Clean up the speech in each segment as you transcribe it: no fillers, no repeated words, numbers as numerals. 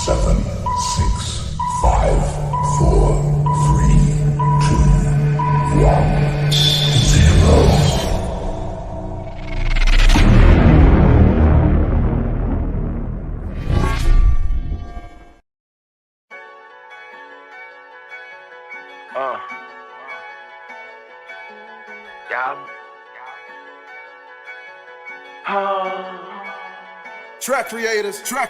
7, 6, 5, 4, 3, 2, 1, 0. Track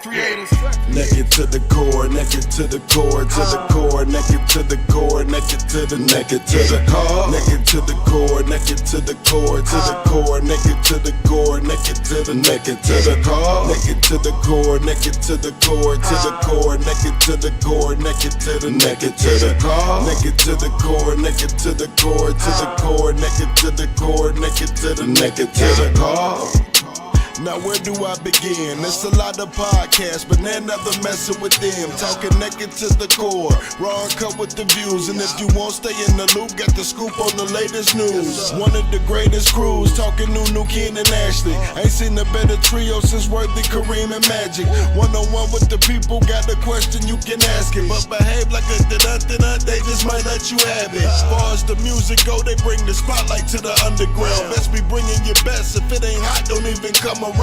creators. Naked to the core, naked to the core, to the core, naked to the core, naked to the core, naked to the core, naked to the core, to the core, naked to the core, naked to the core, naked to the core, naked to the core, to the core, naked to the core, naked to the core, naked to the core, naked to the core, to the core, naked to the core, naked to the core. Now where do I begin? It's a lot of podcasts, but they're never messing with them. Talking naked to the core, raw and cut with the views. And if you won't stay in the loop, get the scoop on the latest news. One of the greatest crews, talking new Ken and Ashley. Ain't seen a better trio since Worthy, Kareem and Magic. One-on-one with the people, got a question you can ask it. But behave like a dun-dun-dun, they just might let you have it. As far as the music go, they bring the spotlight to the underground. Best be bringing your best, if it ain't hot, don't even come around.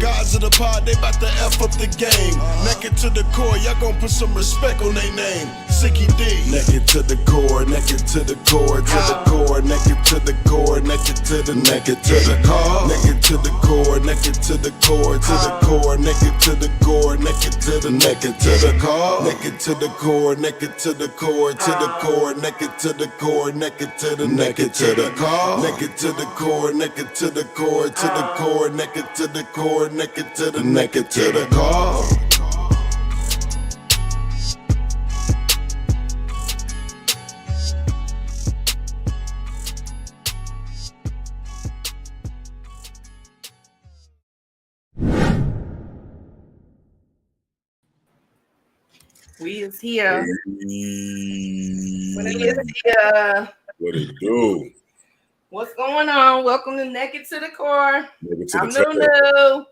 Guys of the pod, they bout to F up the game. Naked to the core, y'all gon' put some respect on they name. Sicky D. Naked to the core, naked to the core, to the core, naked to the core, naked to the core, naked to the core, naked to the core, to the core, naked to the core, naked to the core, naked to the core, naked to the core, to the core, naked to the core, naked to the core, naked to the core, naked to the core, to the core, naked to the core, naked to the core. We is here. What it do? What's going on? Welcome to Naked to the Core. I'm Lulu.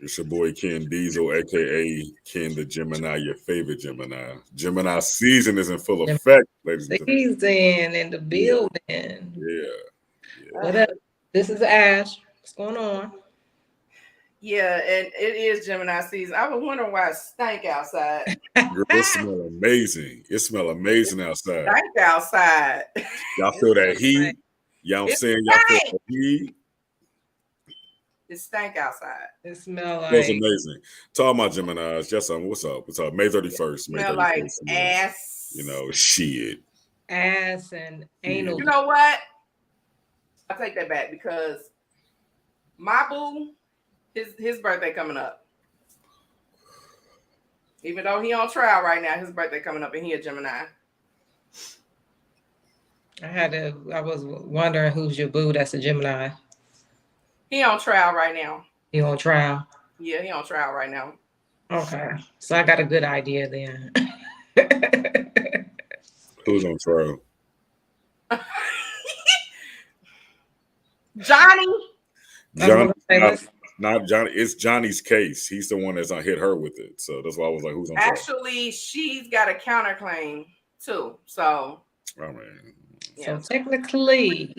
It's your boy Ken Diesel, aka Ken the Gemini, your favorite Gemini. Gemini season is in full effect, ladies and gentlemen. Season in the building. Yeah. What up? This is Ash. What's going on? Yeah, and it is Gemini season. I was wondering why it stank outside. Girl, it smells amazing. It smells amazing outside. Stank outside. Y'all feel that heat? Y'all saying y'all feel the heat? It stank outside. It smells like. It smells amazing. Talk about Geminis. Just what's up? What's up? May 31st. Smell like ass. You know, shit. Ass and anal. You know what? I'll take that back because my boo, his birthday coming up. Even though he on trial right now, his birthday coming up and he a Gemini. I was wondering who's your boo that's a Gemini. He on trial right now. He on trial? Yeah, he on trial right now. Okay. So I got a good idea then. Who's on trial? Johnny. Not Johnny. It's Johnny's case. He's the one that's hit her with it. So that's why I was like, who's on trial? Actually, she's got a counterclaim too. So. Oh man. So technically,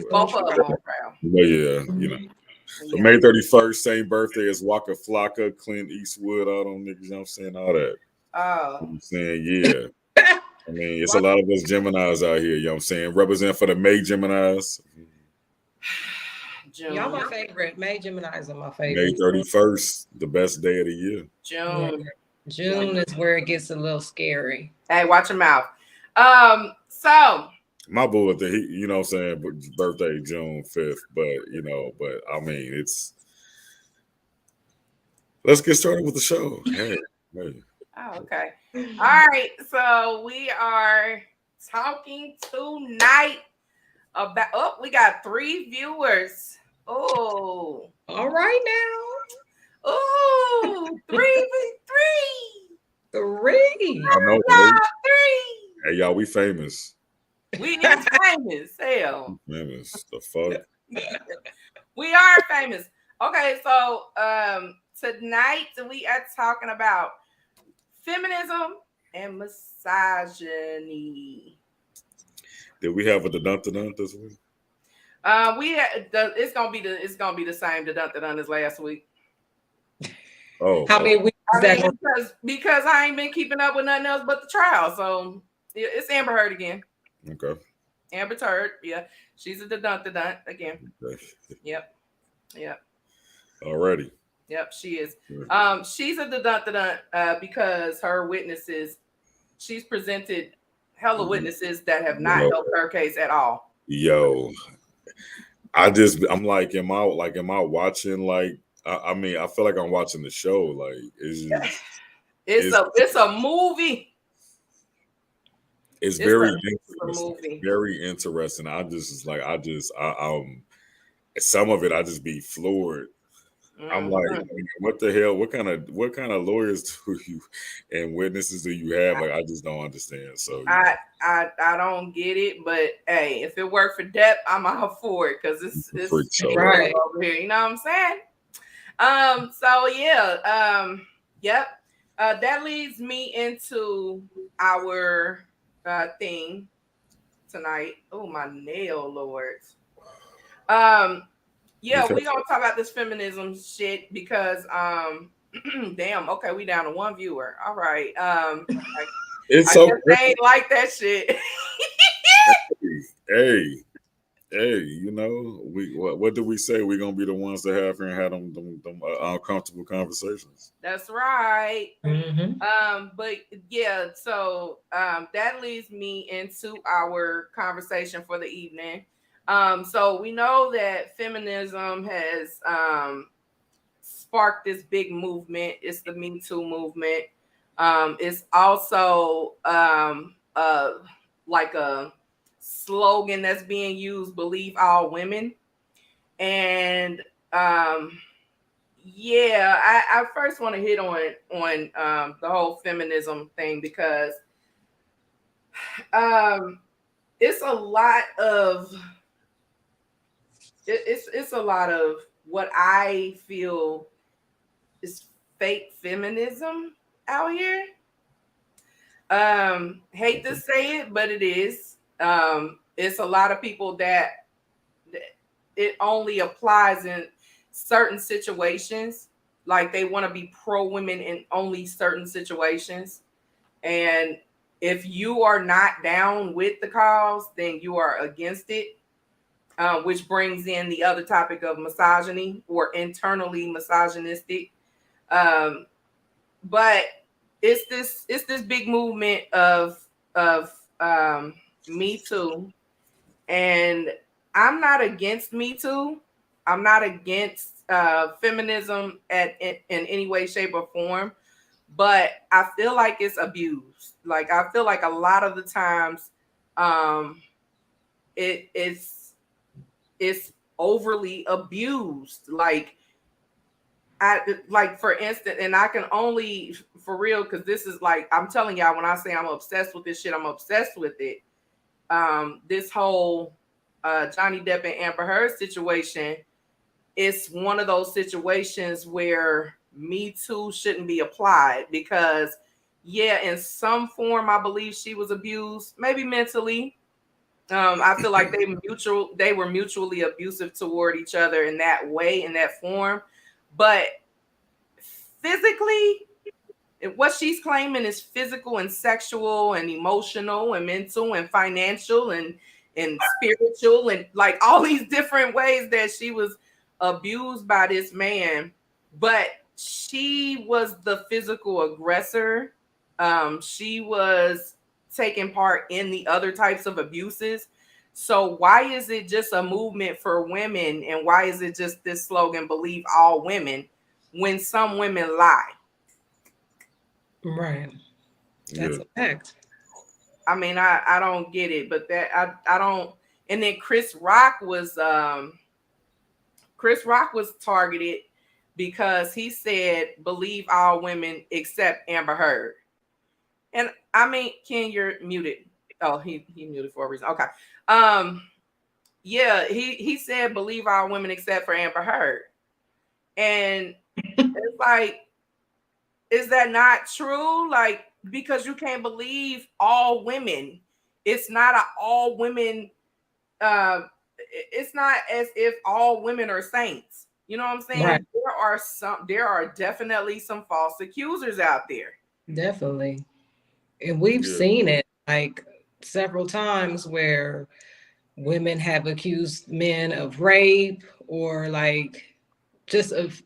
both of them on trial. Well, yeah, you know. So May 31st, same birthday as Waka Flocka, Clint Eastwood, all them niggas, you know what I'm saying? All that. Oh. I'm saying, yeah. I mean, it's a lot of us Geminis out here, you know what I'm saying? Represent for the May Geminis. Y'all my favorite. May Geminis are my favorite. May 31st, the best day of the year. June. June is where it gets a little scary. Hey, watch your mouth. So my boo, you know what I'm saying, birthday June 5th, but I mean, let's get started with the show. Hey. Oh, okay. All right. So we are talking tonight about, we got 3 viewers. Oh. All right now. Oh, 3. I know. 3. Hey, y'all, we famous. We is famous. Hell. Famous. The fuck? We are famous. Okay, so tonight we are talking about Feminism and Misogyny. Did we have a dun this week? It's gonna be the same dun as last week. Oh, How many weeks is that? Because I ain't been keeping up with nothing else but the trial. So it's Amber Heard again. Okay. Amber Heard, yeah, she's a dun again. Okay. Yep. Alrighty. Yep, she is. She's a dun because her witnesses, she's presented hella witnesses that have not helped her case at all. Yo, I'm like, am I watching like? I mean, I feel like I'm watching the show. Like, it's a movie. It's very interesting. Very interesting. Some of it I just be floored. I'm like, what the hell? What kind of lawyers do you and witnesses do you have? Like, I just don't understand. So I don't get it, but hey, if it worked for Depp, I'm all for it because it's right over here. You know what I'm saying? So yeah, yep. That leads me into our thing tonight. Oh, my nail, lords. Yeah, we're gonna talk about this feminism shit because damn, okay, we down to one viewer. All right. it's so they ain't like that shit. hey, you know, what do we say? We're gonna be the ones that have them uncomfortable conversations. That's right. Mm-hmm. But yeah, so that leads me into our conversation for the evening. So we know that feminism has sparked this big movement. It's the Me Too movement. It's also like a slogan that's being used, believe all women. And yeah, I first want to hit on the whole feminism thing because it's a lot of it's a lot of what I feel is fake feminism out here. Hate to say it, but it is. It's a lot of people that it only applies in certain situations. Like they want to be pro women in only certain situations. And if you are not down with the cause, then you are against it. Which brings in the other topic of misogyny or internally misogynistic. But it's this big movement of Me Too, and I'm not against Me Too. I'm not against feminism in any way, shape, or form, but I feel like it's abused. Like I feel like a lot of the times, it's overly abused. Like for instance, and I can only for real because this is like I'm telling y'all when I say I'm obsessed with this shit, I'm obsessed with it. This whole Johnny Depp and Amber Heard situation, it's one of those situations where Me Too shouldn't be applied because, yeah, in some form, I believe she was abused, maybe mentally. I feel like they were mutually abusive toward each other in that way, in that form. But physically, what she's claiming is physical and sexual and emotional and mental and financial and spiritual and like all these different ways that she was abused by this man. But she was the physical aggressor. She was taking part in the other types of abuses. So why is it just a movement for women? And why is it just this slogan, believe all women, when some women lie? Right. That's a fact. I mean, I don't get it, but that I don't. And then Chris Rock was targeted because he said believe all women except Amber Heard. And I mean, Ken, you're muted. Oh, he muted for a reason. Okay. Yeah, he said believe all women except for Amber Heard. And it's like, Is that not true? Like, because you can't believe all women. It's not a all women. It's not as if all women are saints. You know what I'm saying? Right. There are definitely some false accusers out there. Definitely. And we've Yeah. seen it like several times where women have accused men of rape or like just of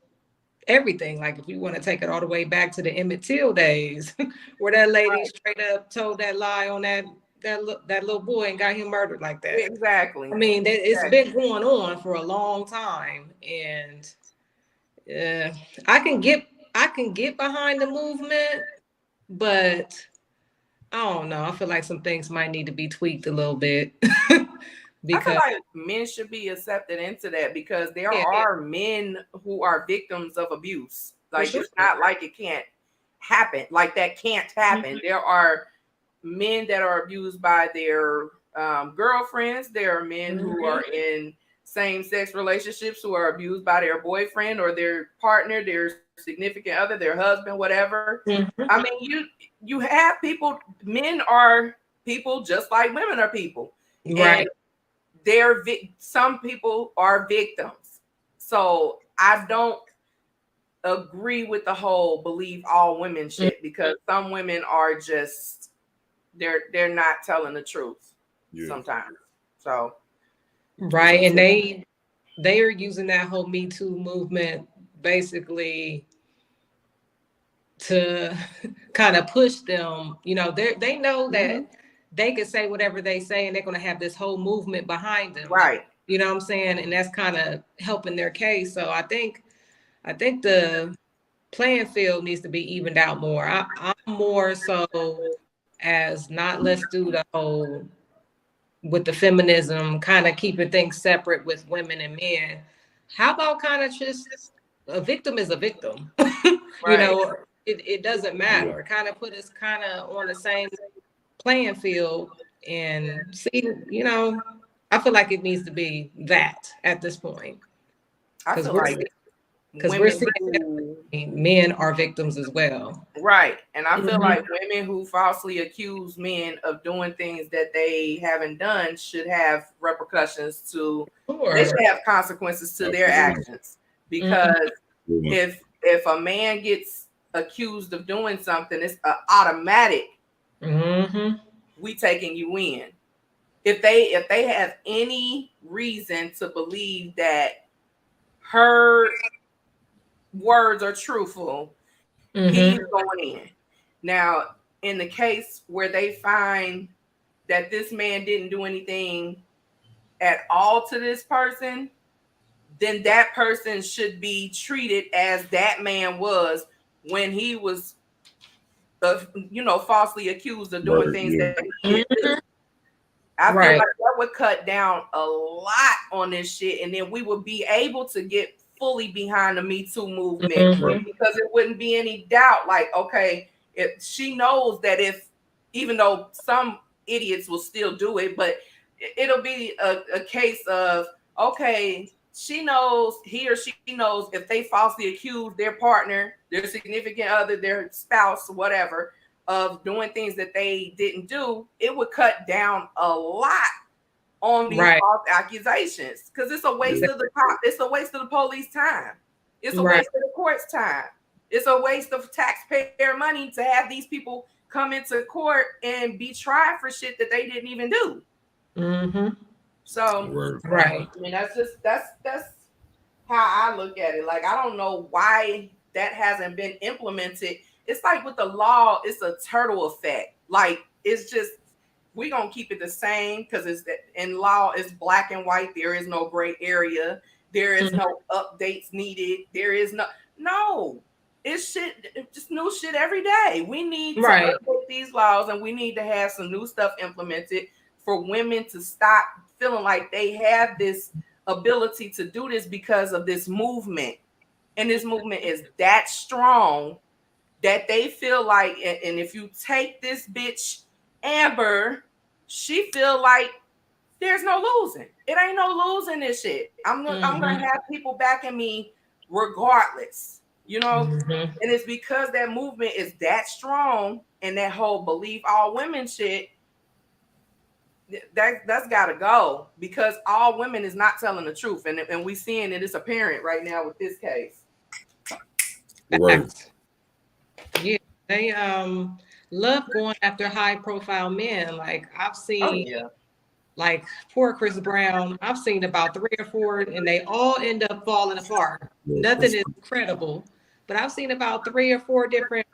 everything. Like if you want to take it all the way back to the Emmett Till days, where that lady Right. straight up told that lie on that little boy and got him murdered like that. Exactly. I mean, it's been going on for a long time, and I can get behind the movement, but I don't know. I feel like some things might need to be tweaked a little bit I feel because like men should be accepted into that because there yeah, are men who are victims of abuse. for Like sure. it's not like it can't happen. Like that can't happen. There are men that are abused by their girlfriends. There are men who are in same-sex relationships who are abused by their boyfriend or their partner, their significant other, their husband, whatever. I mean, you have people. Men are people just like women are people, Right. and some people are victims. So I don't agree with the whole believe all women shit because some women are just they're not telling the truth sometimes. So Right. And they are using that whole Me Too movement basically to kind of push them. You know, they know that they can say whatever they say and they're gonna have this whole movement behind them. right. You know what I'm saying? And that's kind of helping their case. So I think the playing field needs to be evened out more. I'm more so as not let's do the whole with the feminism, kind of keeping things separate with women and men. How about kind of just a victim is a victim? You Right. know, it doesn't matter. Kind of put us kind of on the same playing field and see, you know, I feel like it needs to be that at this point. I Because feel we're like we're women seeing who, men are victims as well. right. And I feel like women who falsely accuse men of doing things that they haven't done should have repercussions to they Sure. should have consequences to their actions. Because if a man gets accused of doing something, it's automatic we taking you in. If they have any reason to believe that her words are truthful, he's going in. Now, in the case where they find that this man didn't do anything at all to this person, then that person should be treated as that man was when he was, falsely accused of doing things that he didn't do. I feel like that would cut down a lot on this shit, and then we would be able to get fully behind the Me Too movement because it wouldn't be any doubt. Like, okay, if she knows that even though some idiots will still do it, but it'll be a case of, okay, he or she knows if they falsely accuse their partner, their significant other, their spouse, whatever, of doing things that they didn't do, it would cut down a lot on these false accusations because it's a waste of the police time. It's a waste of the court's time. It's a waste of taxpayer money to have these people come into court and be tried for shit that they didn't even do. So I mean, that's how I look at it. Like, I don't know why that hasn't been implemented. It's like with the law, it's a turtle effect. Like, it's just, we're going to keep it the same because it's in law, it's black and white. There is no gray area. There is no updates needed. There is no. It's shit, just new shit every day. We need to update these laws, and we need to have some new stuff implemented for women to stop feeling like they have this ability to do this because of this movement. And this movement is that strong that they feel like, and if you take this bitch Amber, she feel like there's no losing. It ain't no losing this shit. I'm gonna have people backing me regardless. you know, Mm-hmm. and it's because that movement is that strong and that whole believe all women shit. That's got to go because all women is not telling the truth, and we seeing it is apparent right now with this case. Right. Yeah, they love going after high profile men. Like I've seen, like poor Chris Brown. I've seen about 3 or 4, and they all end up falling apart. Yeah, Nothing is credible, but I've seen about 3 or 4 different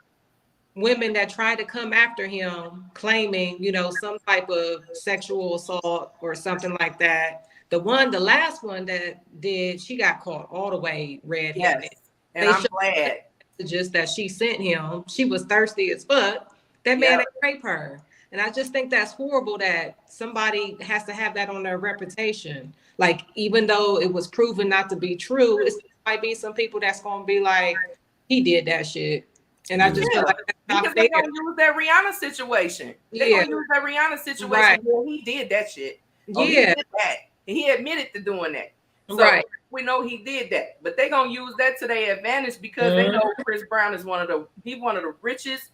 women that try to come after him, claiming, you know, some type of sexual assault or something like that. The last one that did, she got caught all the way red-handed. Yes, and They I'm showed glad. messages that she sent him. She was thirsty as fuck. That man ain't rape her. And I just think that's horrible that somebody has to have that on their reputation. Like, even though it was proven not to be true, it might be some people that's going to be like, he did that shit. And I just feel like that's because not they're fair. gonna use that Rihanna situation. They're gonna use that Rihanna situation. Right. Well, he did that shit. Oh, he Yeah. did that. And he admitted to doing that. So Right. we know he did that. But they're gonna use that to their advantage because they know Chris Brown is one of the richest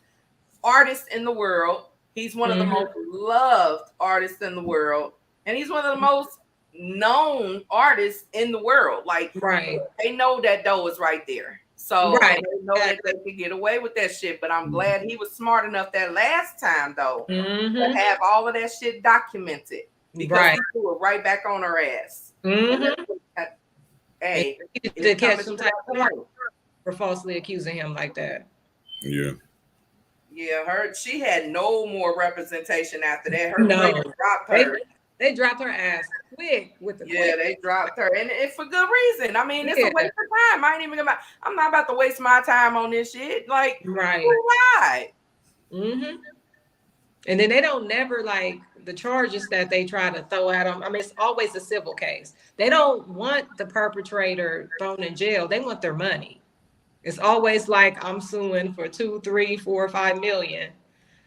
artists in the world. He's one of the most loved artists in the world. And he's one of the most known artists in the world. Like, they know that dough is right there. So they know that they can get away with that shit. But I'm glad he was smart enough that last time, though, to have all of that shit documented. Because he threw it right back on her ass. Hey, to catch some type of light for falsely accusing him like that. Yeah. Yeah, she had no more representation after that. Her label dropped her. They dropped her ass quick with the they dropped her, and for good reason. I mean, it's a waste of time. I'm not about to waste my time on this shit. Like, right. And then they don't never like the charges that they try to throw at them. I mean, it's always a civil case. They don't want the perpetrator thrown in jail. They want their money. It's always like, I'm suing for 2, 3, 4, 5 million.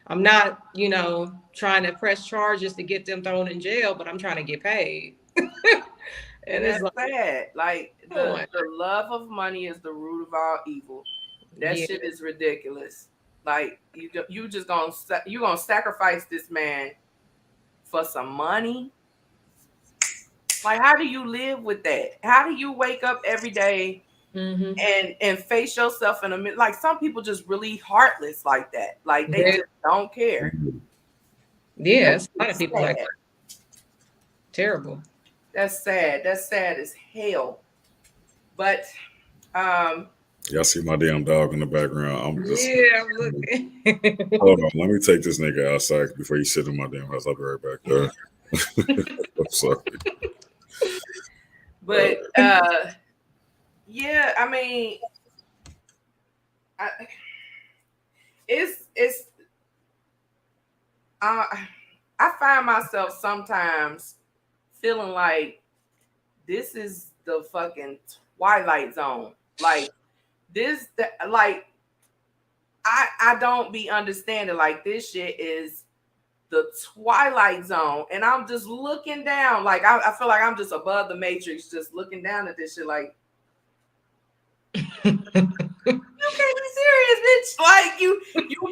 I'm not, you know, trying to press charges to get them thrown in jail, but I'm trying to get paid. And it's like, sad. Like the love of money is the root of all evil. That shit is ridiculous. Like you just gonna sacrifice this man for some money. Like, how do you live with that? How do you wake up every day and face yourself in a minute? Like, some people just really heartless like that. Like, they just don't care. Yes, a lot of people like that. Terrible. That's sad. That's sad as hell. But y'all see my damn dog in the background. I'm just I'm looking. Hold on, let me take this nigga outside before you sit in my damn house. I'll be right back there. I'm sorry. But yeah, I mean, I find myself sometimes feeling like this is the fucking Twilight Zone. Like this, like I don't be understanding. Like, this shit is the Twilight Zone, and I'm just looking down. Like I feel like I'm just above the Matrix, just looking down at this shit. Like, you can't be serious, bitch. Like you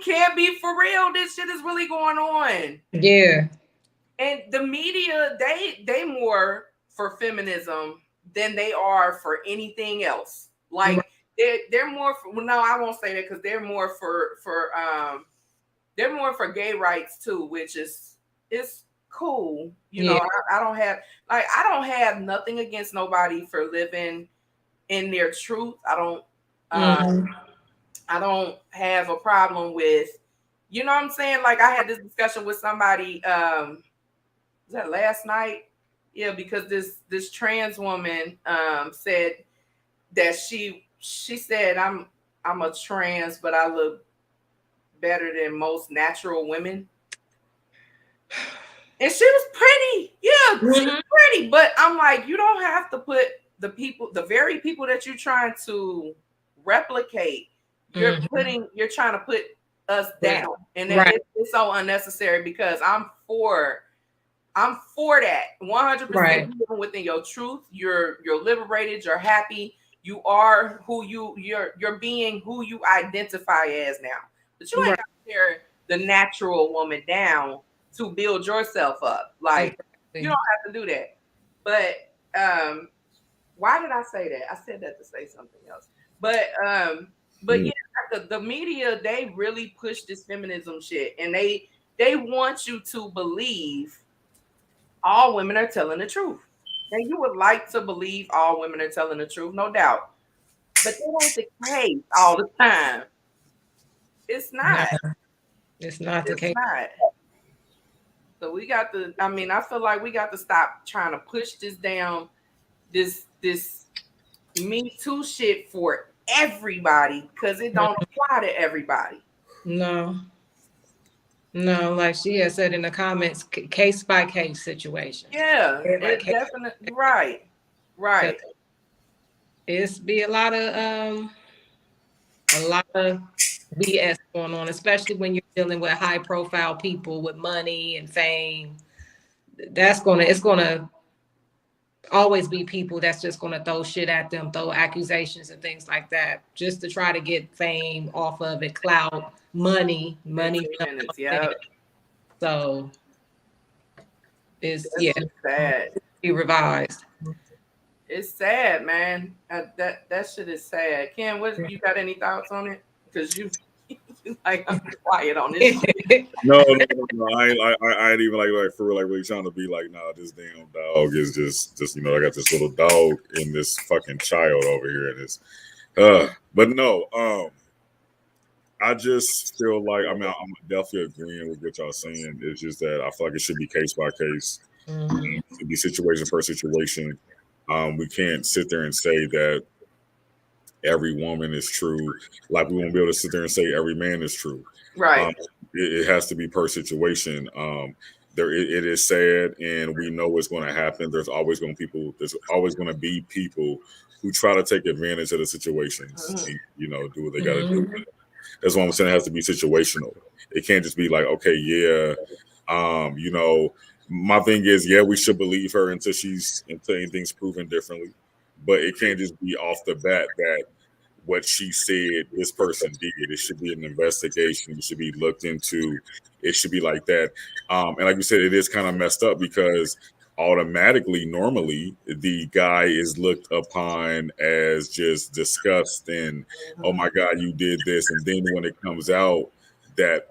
can't be for real. This shit is really going on. Yeah. And the media, they more for feminism than they are for anything else. Like they're more for, well, no, I won't say that, because they're more for gay rights too, which is cool. You know, I don't have nothing against nobody for living in their truth. I don't have a problem with, you know what I'm saying? Like, I had this discussion with somebody, was that last night? Yeah, because this trans woman said that she said, I'm a trans, but I look better than most natural women. And she was pretty. Yeah, she was pretty. But I'm like, you don't have to put the very people that you're trying to replicate, you're trying to put us down. And it's so unnecessary, because I'm for that 100%. Living within your truth, you're liberated, you're happy, You are who you're being who you identify as now. But you ain't got to tear the natural woman down to build yourself up. Like you don't have to do that. But why did I say that? I said that to say something else. But yeah, the media, they really push this feminism shit, and they want you to believe all women are telling the truth. And you would like to believe all women are telling the truth, no doubt. But that ain't the case all the time. It's not. No, it's not the It's case. not. So we got to, I mean, I feel like we got to stop trying to push this down, this Me Too shit for everybody, because it don't apply to everybody. No, like she had said in the comments, case by case situation. Yeah, it definitely right. It's be a lot of BS going on, especially when you're dealing with high profile people with money and fame. It's gonna always be people that's just gonna throw shit at them, throw accusations and things like that, just to try to get fame off of it, clout, money. Yeah. So it's sad. be revised. It's sad, man. That shit is sad. Ken, what you got any thoughts on it? Because you like I'm quiet on this shit. No. I ain't even like for real, like really trying to be like, nah, this damn dog is just I got this little dog and this fucking child over here, and it's but no, I just feel like I'm definitely agreeing with what y'all saying. It's just that I feel like it should be case by case. It should be situation per situation. We can't sit there and say that every woman is true. Like we won't be able to sit there and say every man is true. Right. It has to be per situation. It is sad, and we know what's going to happen. There's always going to be people who try to take advantage of the situations. And, do what they got to do. That's why I'm saying it has to be situational. It can't just be like, okay, yeah, my thing is, yeah, we should believe her until anything's proven differently. But it can't just be off the bat that what she said this person did. It should be an investigation. It should be looked into. It should be like that. And like you said, it is kind of messed up because automatically, normally, the guy is looked upon as just disgust and, oh my God, you did this. And then when it comes out that,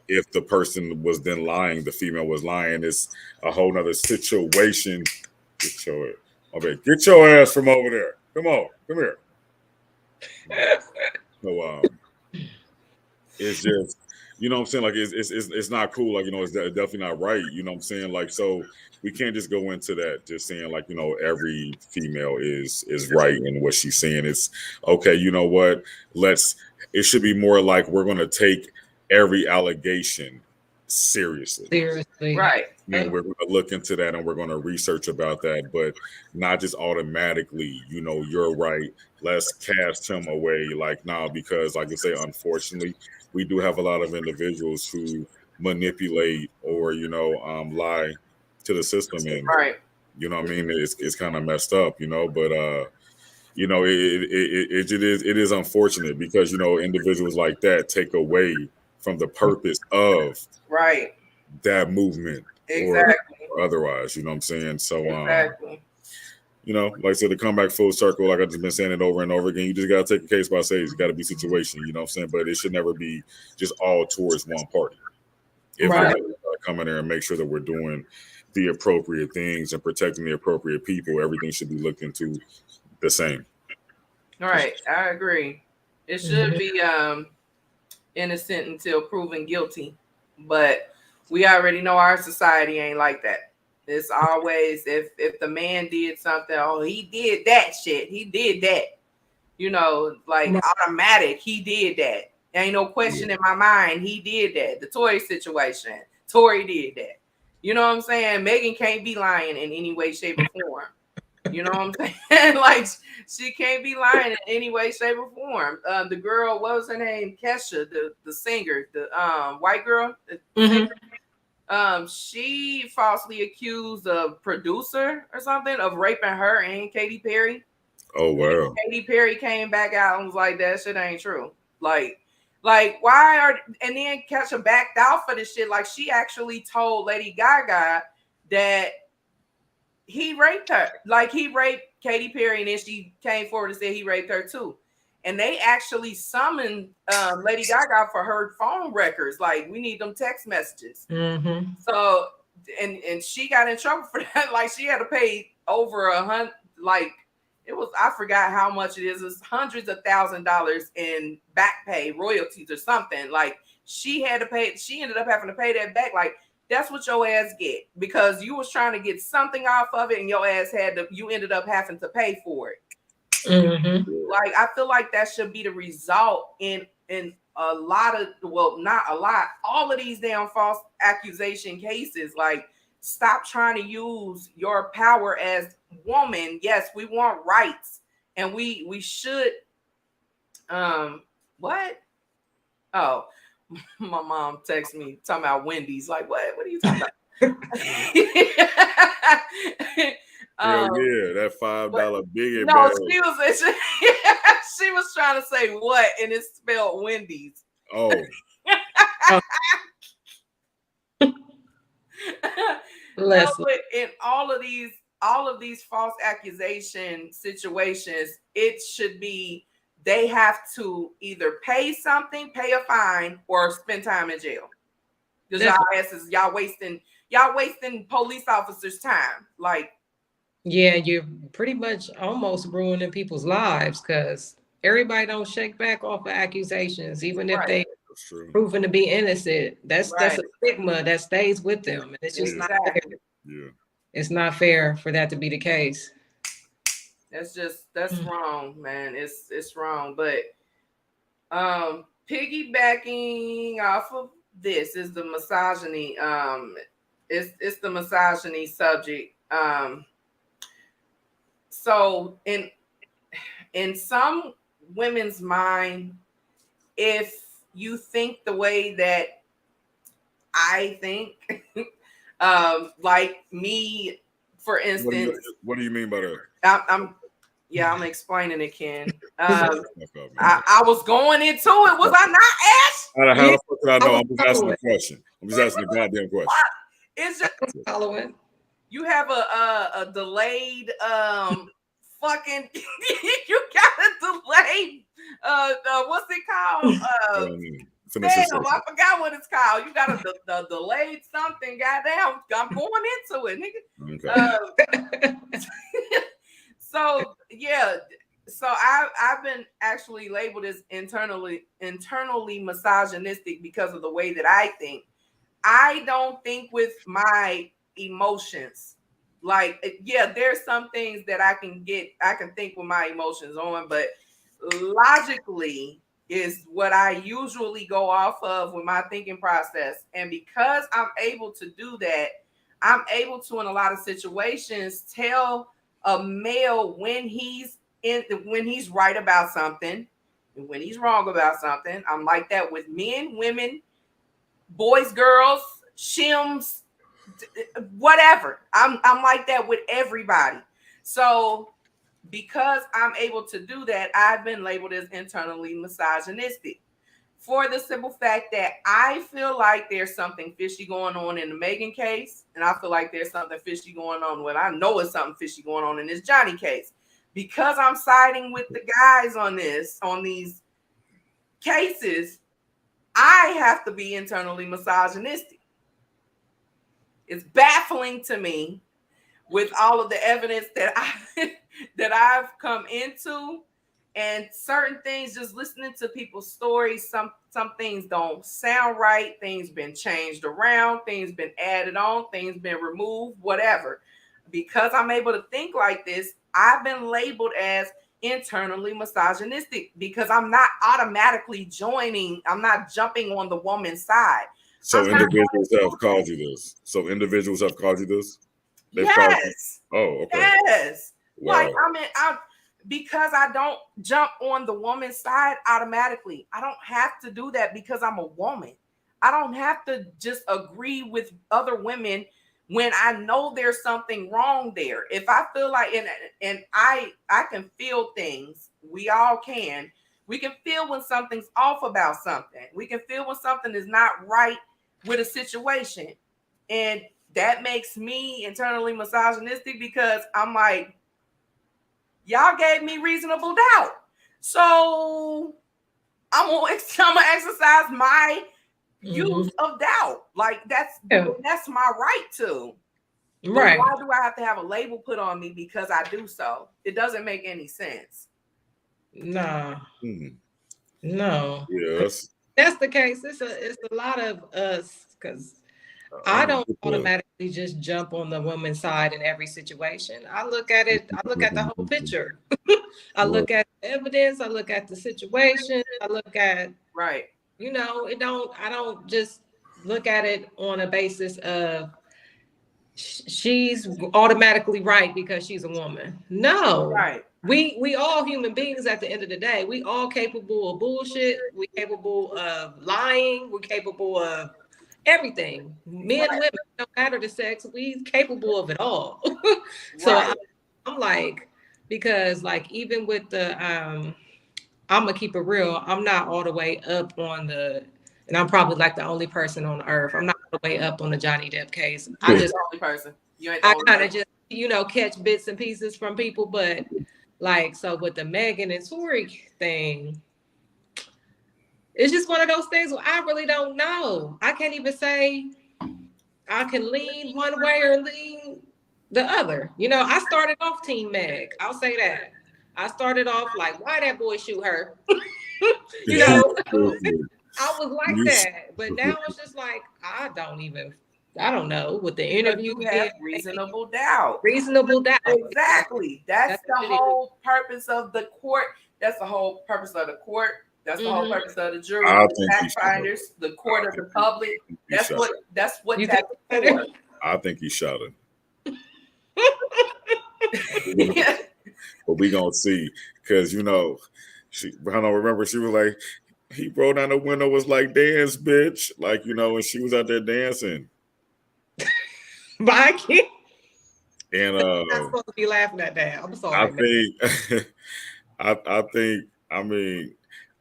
if the person was then lying, the female was lying, it's a whole nother situation. Get your ass from over there. Come here. So it's just, what I'm saying, like it's not cool, like it's definitely not right, what I'm saying, like, so we can't just go into that just saying like every female is right in what she's saying. It's okay, what, it should be more like we're going to take every allegation seriously, Right. and we're going to look into that and we're going to research about that, but not just automatically, you're right, let's cast him away. Like, nah, because like I say, unfortunately, we do have a lot of individuals who manipulate or, lie to the system. And, right. what I mean? It's kind of messed up, but, it is unfortunate because, individuals like that take away from the purpose of right that movement. Exactly. Or otherwise, what I'm saying? So, exactly. Like I said, to come back full circle, like I've just been saying it over and over again, you just got to take a case by case. It's got to be situation, what I'm saying? But it should never be just all towards one party. If we're going to come in there and make sure that we're doing the appropriate things and protecting the appropriate people, everything should be looked into the same. All right, I agree. It should be innocent until proven guilty, but we already know our society ain't like that. It's always if the man did something, oh, he did that shit, he did that, like automatic, he did that. There ain't no question in my mind, he did that. The Tory situation, Tory did that. You know what I'm saying? Megan can't be lying in any way, shape, or form. You know what I'm saying? Like, she can't be lying in any way, shape, or form. The girl, what was her name? Kesha, the singer, the white girl. She falsely accused a producer or something of raping her and Katy Perry. Oh wow. Katy Perry came back out and was like, that shit ain't true. Like why are, and then Kesha backed out for this shit. Like, she actually told Lady Gaga that he raped her. Like, he raped Katy Perry, and then she came forward and said he raped her too. And they actually summoned Lady Gaga for her phone records. Like, we need them text messages. Mm-hmm. So, and she got in trouble for that. Like, she had to pay over $100. Like, it was, I forgot how much it is. It's hundreds of $1,000s in back pay, royalties or something. Like, she had to pay. She ended up having to pay that back. Like, that's what your ass get, because you was trying to get something off of it, and your ass had to. You ended up having to pay for it. Mm-hmm. Like, I feel like that should be the result in a lot of, well, not a lot, all of these damn false accusation cases. Like, stop trying to use your power as woman. Yes, we want rights, and we should. What? Oh, my mom texted me talking about Wendy's. Like, what are you talking about? Hell yeah, that $5 biggie no, bag. she was trying to say what, and it spelled Wendy's. Oh. No, but in all of these false accusation situations, it should be they have to either pay something, pay a fine, or spend time in jail. Because y'all wasting police officers' time. Like, yeah, you're pretty much almost ruining people's lives, because everybody don't shake back off of accusations, even if they proven to be innocent. That's a stigma that stays with them. And it's just not fair. Yeah. It's not fair for that to be the case. That's wrong, man. It's wrong. But piggybacking off of this is the misogyny. It's the misogyny subject. So in some women's mind, if you think the way that I think, like me, for instance. What do you mean by that? I'm explaining it, Ken. I was going into it. Was I not, Ash? How the fuck did I know? I'm just asking a question. I'm just asking a goddamn question. It's just following. You have a delayed fucking. You got a delayed. What's it called? Damn, I forgot what it's called. You got a delayed something. Goddamn, I'm going into it, nigga. Okay. So yeah, so I've been actually labeled as internally misogynistic because of the way that I think. I don't think with my emotions. Like, yeah, there's some things that I can think with my emotions on, but logically is what I usually go off of with my thinking process. And because I'm able to do that, I'm able to, in a lot of situations, tell a male when he's right about something and when he's wrong about something. I'm like that with men, women, boys, girls, shims, whatever. I'm like that with everybody. So because I'm able to do that, I've been labeled as internally misogynistic, for the simple fact that I feel like there's something fishy going on in the Megan case, and I feel like there's something fishy going on I know it's something fishy going on in this Johnny case. Because I'm siding with the guys on these cases, I have to be internally misogynistic. It's baffling to me with all of the evidence that I've come into, and certain things, just listening to people's stories, some things don't sound right, things been changed around, things been added on, things been removed, whatever. Because I'm able to think like this, I've been labeled as internally misogynistic because I'm not automatically I'm not jumping on the woman's side. So individuals have called you this. Yes. Oh, okay. Yes. Wow. Like, because I don't jump on the woman's side automatically. I don't have to do that because I'm a woman. I don't have to just agree with other women when I know there's something wrong there. If I feel like, and I can feel things, we all can. We can feel when something's off about something. We can feel when something is not right with a situation. And that makes me internally misogynistic because I'm like, y'all gave me reasonable doubt. So I'm gonna exercise my use of doubt. Like that's my right to. Right. But why do I have to have a label put on me because I do so? It doesn't make any sense. No. No. Yeah, that's the case. It's a lot of us because I don't automatically just jump on the woman's side in every situation. I look at it. I look at the whole picture. I look at the evidence. I look at the situation. I look at right. You know, I don't just look at it on a basis of she's automatically right because she's a woman. No. Right. We all human beings at the end of the day. We all capable of bullshit. We're capable of lying. We're capable of everything. Men, women, no matter the sex, we capable of it all. So I'm like, because like even with the I'm gonna keep it real. I'm not all the way up on the, and I'm probably like the only person on earth. I'm not all the way up on the Johnny Depp case. I just the only person. I kind of just catch bits and pieces from people, but like so with the Megan and Tory thing, it's just one of those things where I really don't know. I can't even say I can lean one way or lean the other. You know, I started off Team Meg. I'll say that. I started off like, why that boy shoot her? You know, I was like that. But now it's just like, I don't know. With the interview, you have reasonable doubt. Reasonable doubt. Exactly. That's the whole purpose of the court. That's the whole purpose of the court. That's the whole purpose of the jury, the fact finders, the court of the public. That's what that's for. I think he shot her. But we gonna see, because I don't remember, she was like, he rolled down the window, was like, dance, bitch, like, and she was out there dancing. But I can't. And I'm not supposed to be laughing at that. I'm sorry. I mean,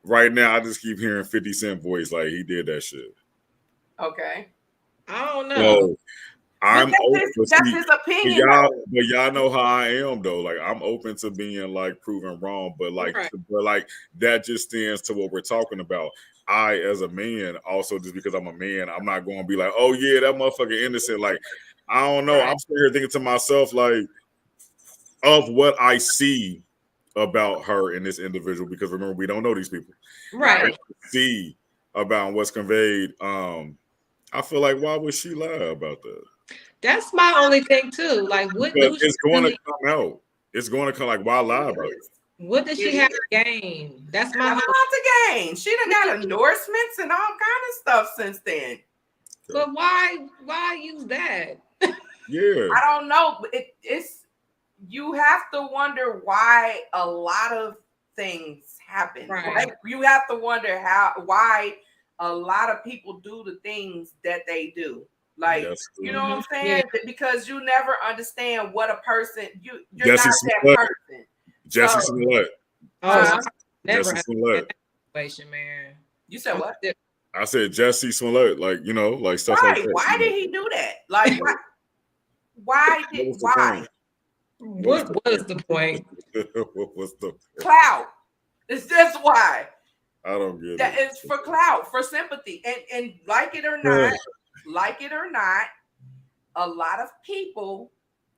right now I just keep hearing 50 Cent voice like he did that shit. Okay. I don't know. So, I'm open. That's his opinion. But y'all know how I am though. Like I'm open to being like proven wrong, but like that just stands to what we're talking about. I, as a man, also just because I'm a man, I'm not going to be like, oh yeah, that motherfucker innocent. Like I don't know. I'm sitting here thinking to myself, like, of what I see about her and this individual, because remember, we don't know these people. Right. See about what's conveyed. I feel like, why would she lie about that? That's my only thing too. Like, what it's going to come out. It's going to come. Like, why lie about it? What does she have to gain? That's my whole to gain. She done got endorsements and all kind of stuff since then. But why use that? Yeah, I don't know. It's you have to wonder why a lot of things happen. Right? You have to wonder why a lot of people do the things that they do. Like, you know what I'm saying? Yeah. Because you never understand what a person you're Jesse not that person. Jesse Smollett. Never had that situation, man. You said what? I said Jesse Smollett, like like stuff like that. Why did he do that? Like, why? What was the point? What was the clout? It's just why. I don't get that. It's for clout, for sympathy, and like it or not. Like it or not, a lot of people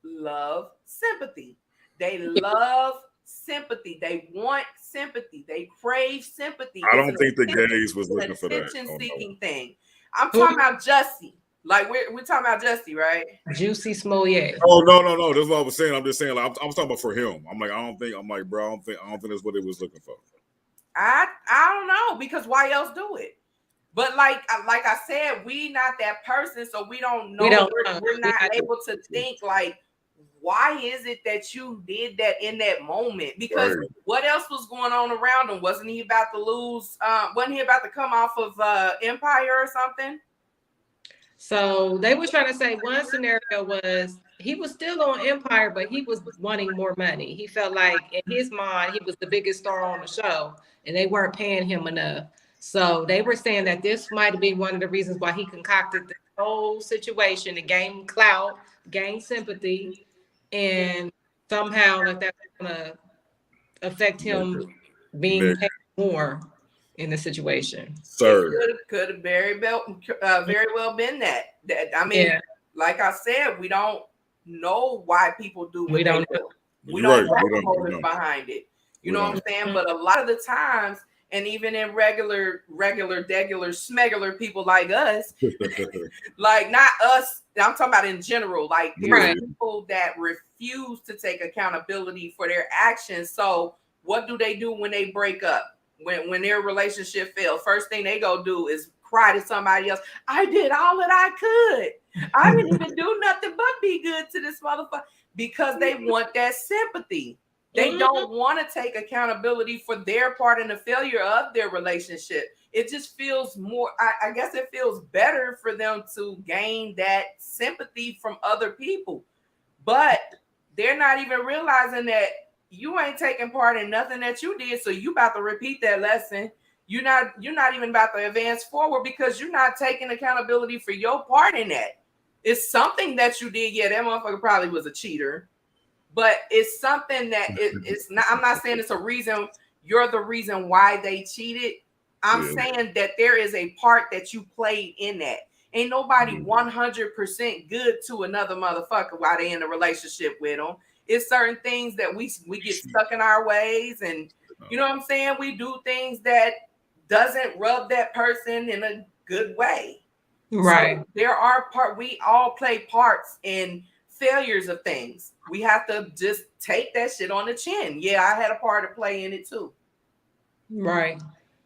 love sympathy. They love sympathy. They want sympathy. They crave sympathy. I don't think the gays was looking for that. Attention-seeking thing. I'm talking about Jussie. Like we're talking about Jussie, right? Juicy Smollett. Oh no. That's what I was saying. I'm just saying. Like, I'm talking about for him. I'm like, I don't think that's what they was looking for. I don't know, because why else do it? But like I said, we not that person, so we don't know. We're not able to think like, why is it that you did that in that moment? Because what else was going on around him? Wasn't he about to lose? Wasn't he about to come off of Empire or something? So they were trying to say one scenario was he was still on Empire, but he was wanting more money. He felt like in his mind, he was the biggest star on the show and they weren't paying him enough. So they were saying that this might have been one of the reasons why he concocted this whole situation to gain clout, gain sympathy, and somehow like that's gonna affect him being paid more in the situation. Sir. It could have very well been that. I mean, like I said, we don't know why people do what they do. We don't know the motive behind it. You know what I'm saying? But a lot of the times, and even in regular, degular, smegular people like us, like not us, I'm talking about in general, like there's people that refuse to take accountability for their actions. So what do they do when they break up? When their relationship fails, first thing they go do is cry to somebody else. I did all that I could. I didn't even do nothing but be good to this motherfucker, because they want that sympathy. They don't want to take accountability for their part in the failure of their relationship. It just feels more, I guess it feels better for them to gain that sympathy from other people. But they're not even realizing that you ain't taking part in nothing that you did. So you about to repeat that lesson. You're not even about to advance forward because you're not taking accountability for your part in that. It's something that you did. Yeah, that motherfucker probably was a cheater. But it's something that it's not. I'm not saying it's a reason. You're the reason why they cheated. I'm saying that there is a part that you played in that. Ain't nobody 100% good to another motherfucker while they in a relationship with them. It's certain things that we get stuck in our ways, and you know what I'm saying. We do things that doesn't rub that person in a good way. Right. So there are we all play parts in failures of things. We have to just take that shit on the chin. Yeah, I had a part to play in it too. Right.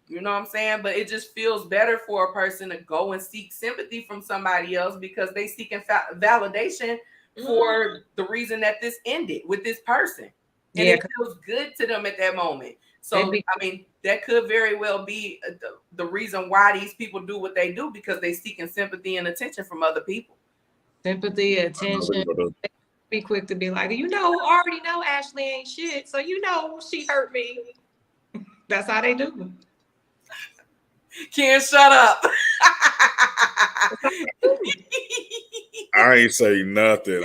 You know what I'm saying? But it just feels better for a person to go and seek sympathy from somebody else because they seeking validation for the reason that this ended with this person. And it feels good to them at that moment. So, I mean, that could very well be the reason why these people do what they do, because they seeking sympathy and attention from other people. Sympathy, attention. Be quick to be like, already know Ashley ain't shit, so she hurt me. That's how they do. Can't shut up. I ain't say nothing.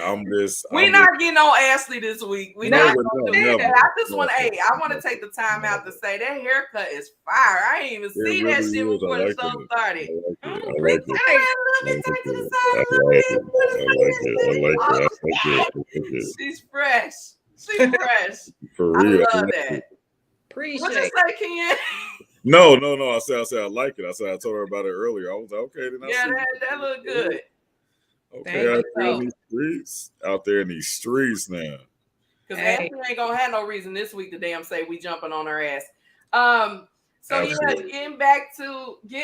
We're not getting on Ashley this week. We're not gonna do that. I just want to take the time out to say that haircut is fire. I ain't even see that shit before the show started. I like it. She's fresh. For real. I love that. Appreciate what you say, Ken? No. I said I like it. I told her about it earlier. I was like, okay, then that looked good. Okay, out there in these streets now. Because Ashley ain't gonna have no reason this week to damn say we jumping on her ass. So absolutely. getting back to this.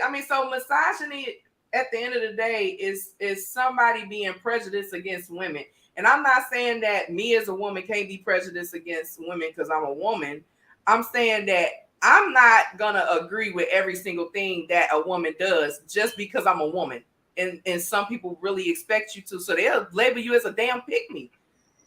I mean, so misogyny at the end of the day is somebody being prejudiced against women. And I'm not saying that me as a woman can't be prejudiced against women because I'm a woman. I'm saying that I'm not gonna agree with every single thing that a woman does just because I'm a woman. And some people really expect you to. So they'll label you as a damn pick-me.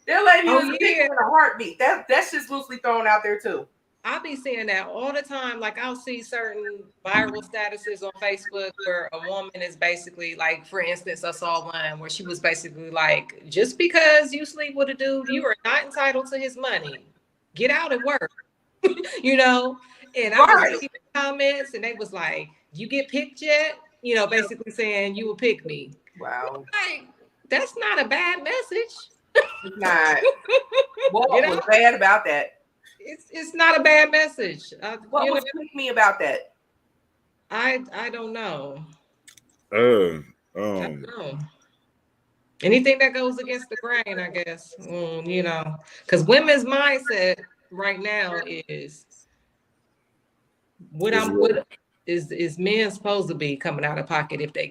They'll label you as a pick-me in a heartbeat. That's just loosely thrown out there too. I'll be seeing that all the time. Like I'll see certain viral statuses on Facebook where a woman is basically like, for instance, I saw one where she was basically like, just because you sleep with a dude, you are not entitled to his money. Get out and work. And I was reading comments and they was like, you get picked yet? Basically saying you will pick me. Wow. Like, that's not a bad message. It's not. What was bad about that? It's not a bad message. What was pick me about that? I don't know. I don't know. Anything that goes against the grain, I guess. Because women's mindset right now is is men supposed to be coming out of pocket if they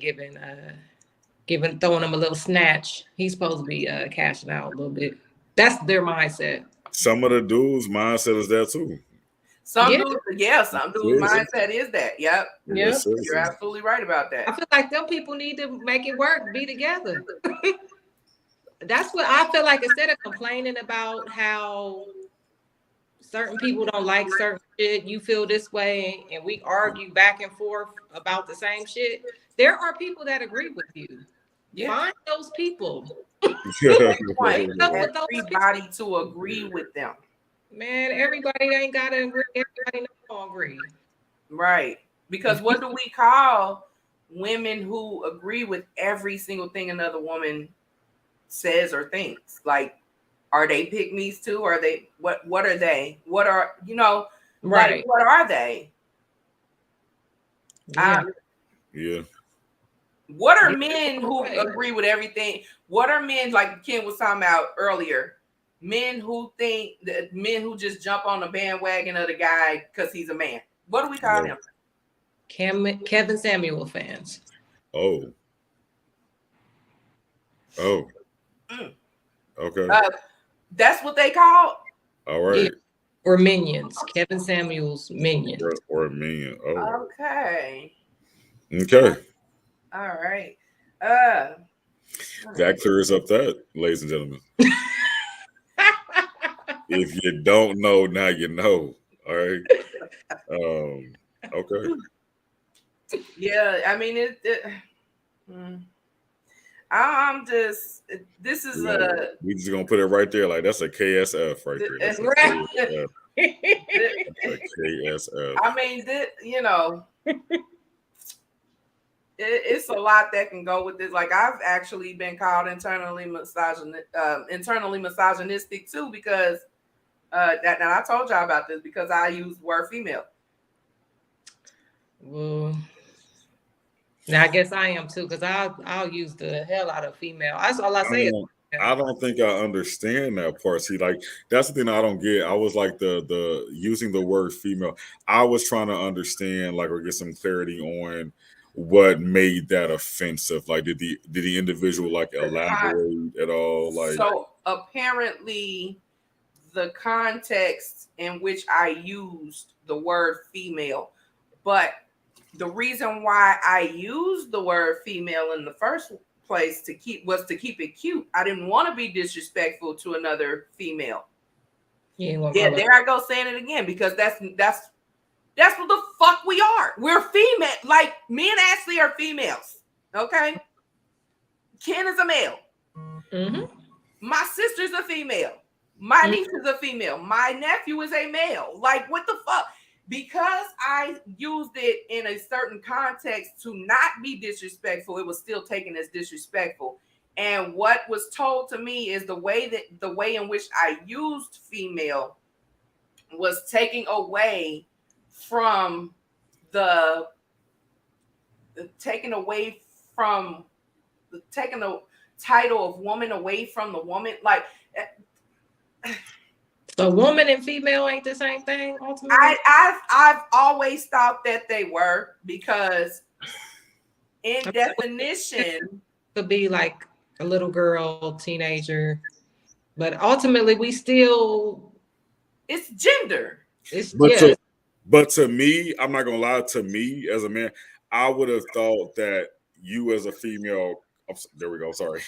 throwing them a little snatch. He's supposed to be cashing out a little bit. That's their mindset. Some of the dudes' mindset is that too. Some Yeah. dudes, some dudes' mindset is that. Yep. Yep. You're absolutely right about that. I feel like them people need to make it work, be together. That's what I feel like. Instead of complaining about how certain people don't like certain shit, you feel this way, and we argue back and forth about the same shit. There are people that agree with you. Yeah. Find those people. Want everybody to agree with them. Man, everybody ain't gotta agree. Everybody don't agree. Right. Because what do we call women who agree with every single thing another woman says or thinks? Like, are they pick-me's too? Are they what are they? What are right? Like, what are they? Yeah. Yeah. What are men who agree with everything? What are men, like Ken was talking about earlier? Men who think that men who just jump on the bandwagon of the guy because he's a man. What do we call them? Kevin Samuel fans. Oh. Okay. That's what they call. All right. Yeah. Or minions. Kevin Samuel's minions. Or a minion. Oh. Okay. Okay. All right. That clears up that, ladies and gentlemen. If you don't know, now you know. All right. Okay. Yeah, I mean I'm just. This is we just gonna put it right there, like that's a KSF right there. That's a KSF. That's a KSF. I mean, it's a lot that can go with this. Like, I've actually been called internally misogynistic too, because now I told y'all about this because I use the word female. Well, now I guess I am too, because I'll use the hell out of female. That's all I say. I don't think I understand that part. See, like that's the thing I don't get. I was like the using the word female. I was trying to understand, like, or get some clarity on what made that offensive. Like, did the individual like elaborate at all? Like, so apparently, the context in which I used the word female, but the reason why I used the word female in the first place was to keep it cute. I didn't want to be disrespectful to another female. Yeah, there I go saying it again, because that's what the fuck we are. We're female. Like, me and Ashley are females. Okay. Ken is a male. Mm-hmm. My sister's a female. My niece is a female. My nephew is a male. Like, what the fuck? Because I used it in a certain context to not be disrespectful, it was still taken as disrespectful. And what was told to me is the way in which I used female was taking away from taking the title of woman away from the woman. Like, so woman and female ain't the same thing ultimately? I've always thought that they were, because in definition could be like a little girl, teenager, but ultimately we still, it's gender. But to me, I'm not gonna lie, to me as a man, I would have thought that you as a female, there we go. Sorry,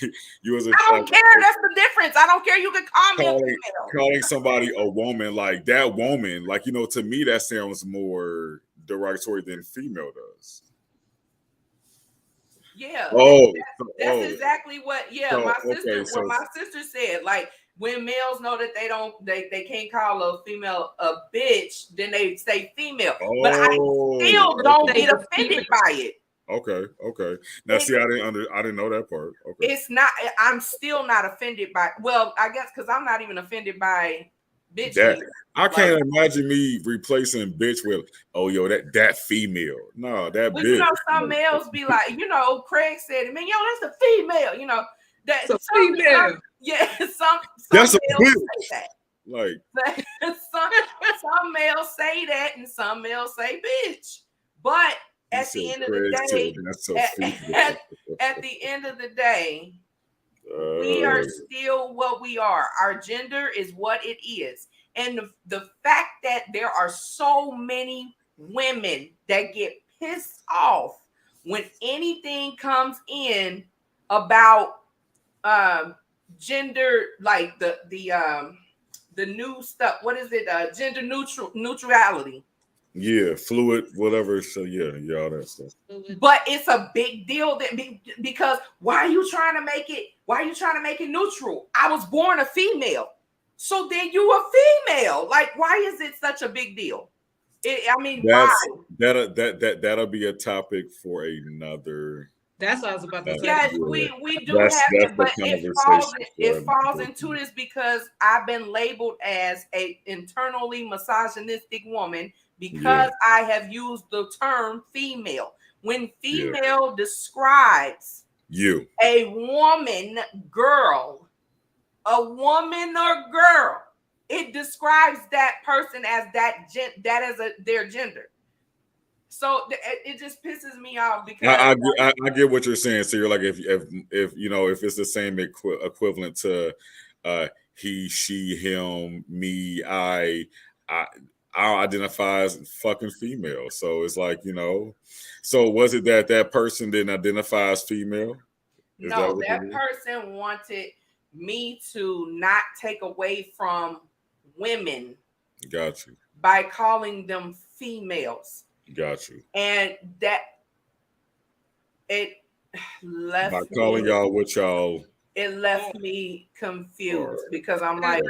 you as a. I don't care. That's the difference. I don't care. You can call me a female. Calling somebody a woman, like that woman, like, to me that sounds more derogatory than female does. Yeah. Oh, that's exactly what. Yeah, my sister said. Like, when males know that they can't call a female a bitch, then they say female. But I still don't get offended by it. Okay. Now, see, I didn't know that part. Okay. It's not. I'm still not offended by. Well, I guess because I'm not even offended by bitch. I can't imagine me replacing bitch with that female. No, that bitch. Some males be like, Craig said, man, that's a female. That's a female. Some that's males a say that. Like some males say that, and some males say bitch. But at the end of the day, we are still what we are. Our gender is what it is. And the fact that there are so many women that get pissed off when anything comes in about gender, like the new stuff. What is it? Gender neutrality. Yeah, fluid, whatever. So yeah, all that stuff. But it's a big deal because why are you trying to make it? Why are you trying to make it neutral? I was born a female, so then you a female. Like, why is it such a big deal? Why? That'll be a topic for another. That's what I was about to say. Yes, we do have to, but it falls into this because I've been labeled as a internally misogynistic woman because I have used the term female. When female describes a woman, girl, it describes that person as their gender. So it just pisses me off because I get what you're saying. So you're like, if you know, if it's the same equivalent to he, she, him, me, I identify as fucking female. So it's like, you know, so was it that person didn't identify as female? No, that person wanted me to not take away from women. Got you. By calling them females. Got you. And that it left by calling y'all what y'all. It left me confused because I'm like,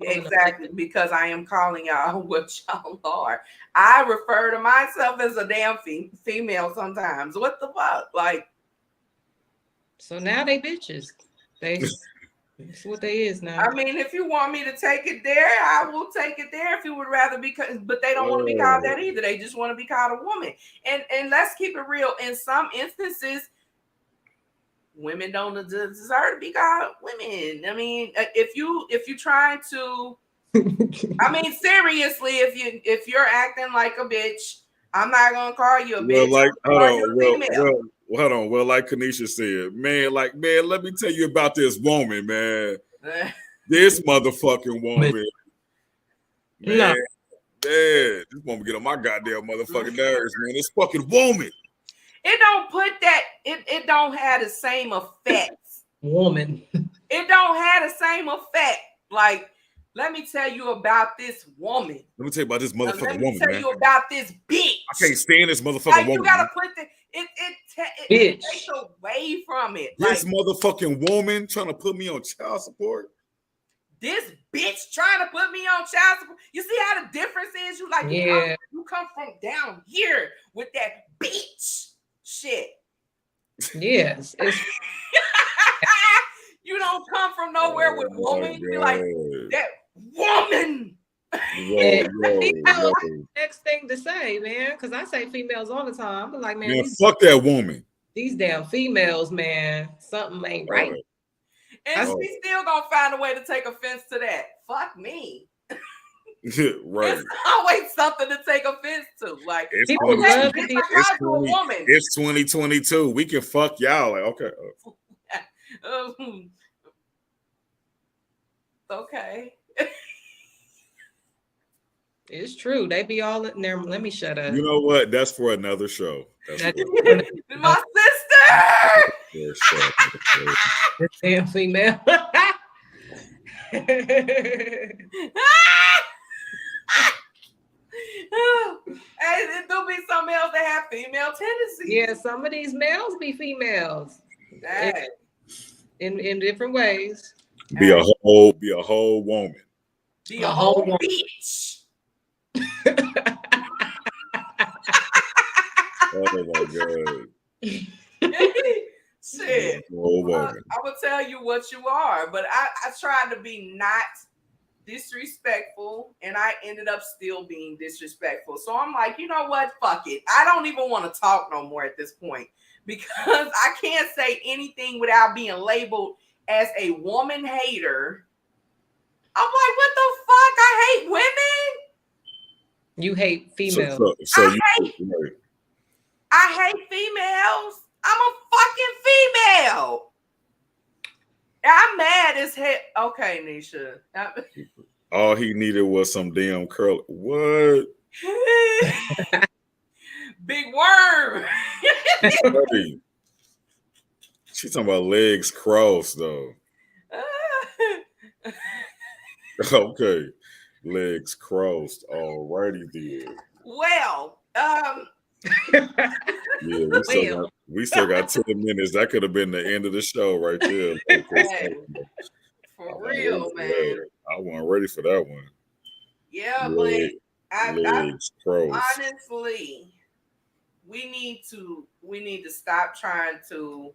exactly, because I am calling y'all what y'all are. I refer to myself as a damn female sometimes. What the fuck? Like, so now they bitches. That's what they is now. I mean, if you want me to take it there, I will take it there. If you would rather be, but they don't want to be called that either. They just want to be called a woman. And let's keep it real. In some instances, women don't deserve to be called women. I mean, if you try to, I mean, seriously, if you're acting like a bitch, I'm not gonna call you a bitch. Well, like, hold on. Well, like Kanisha said, man, let me tell you about this woman, man. This motherfucking woman, man. This woman get on my goddamn motherfucking nerves, man. This fucking woman. It don't put that. It don't have the same effect. Woman. It don't have the same effect. Like, let me tell you about this woman. Let me tell you about this motherfucking woman, man. Let me tell you about this bitch. I can't stand this motherfucking woman. You gotta put it takes away from it. This motherfucking woman trying to put me on child support. This bitch trying to put me on child support. You see how the difference is? You like, you come from down here with that bitch shit. Yes. You don't come from nowhere with woman. You're like, that woman. Next thing to say, man, because I say females all the time. I'm like, man, fuck that woman. These damn females, man, something ain't right. And she still gonna find a way to take offense to that. Fuck me. Right. There's always something to take offense to. Like, it's 2022. We can fuck y'all. Like, okay. Okay. It's true. They be all in there. Let me shut up. You know what? That's for another show. My sister. This damn female. Hey, there'll be some males that have female tendencies. Yeah, some of these males be females in different ways. Be a whole woman. Be a whole bitch. Oh my god. Shit. I will tell you what you are, but I tried to be not disrespectful, and I ended up still being disrespectful. So I'm like, you know what? Fuck it. I don't even want to talk no more at this point because I can't say anything without being labeled as a woman hater. I'm like, what the fuck? I hate women. You hate females. I hate females. I'm a fucking female. I'm mad as hell. Okay, Nisha. All he needed was some damn curl. What? Big worm. Hey, she talking about legs crossed though. Okay, legs crossed. Alrighty then. Well, Yeah, we still got 10 minutes. That could have been the end of the show right there. hey, for real, man. I wasn't ready for that one. Yeah, but I Legs crossed. honestly, we need to stop trying to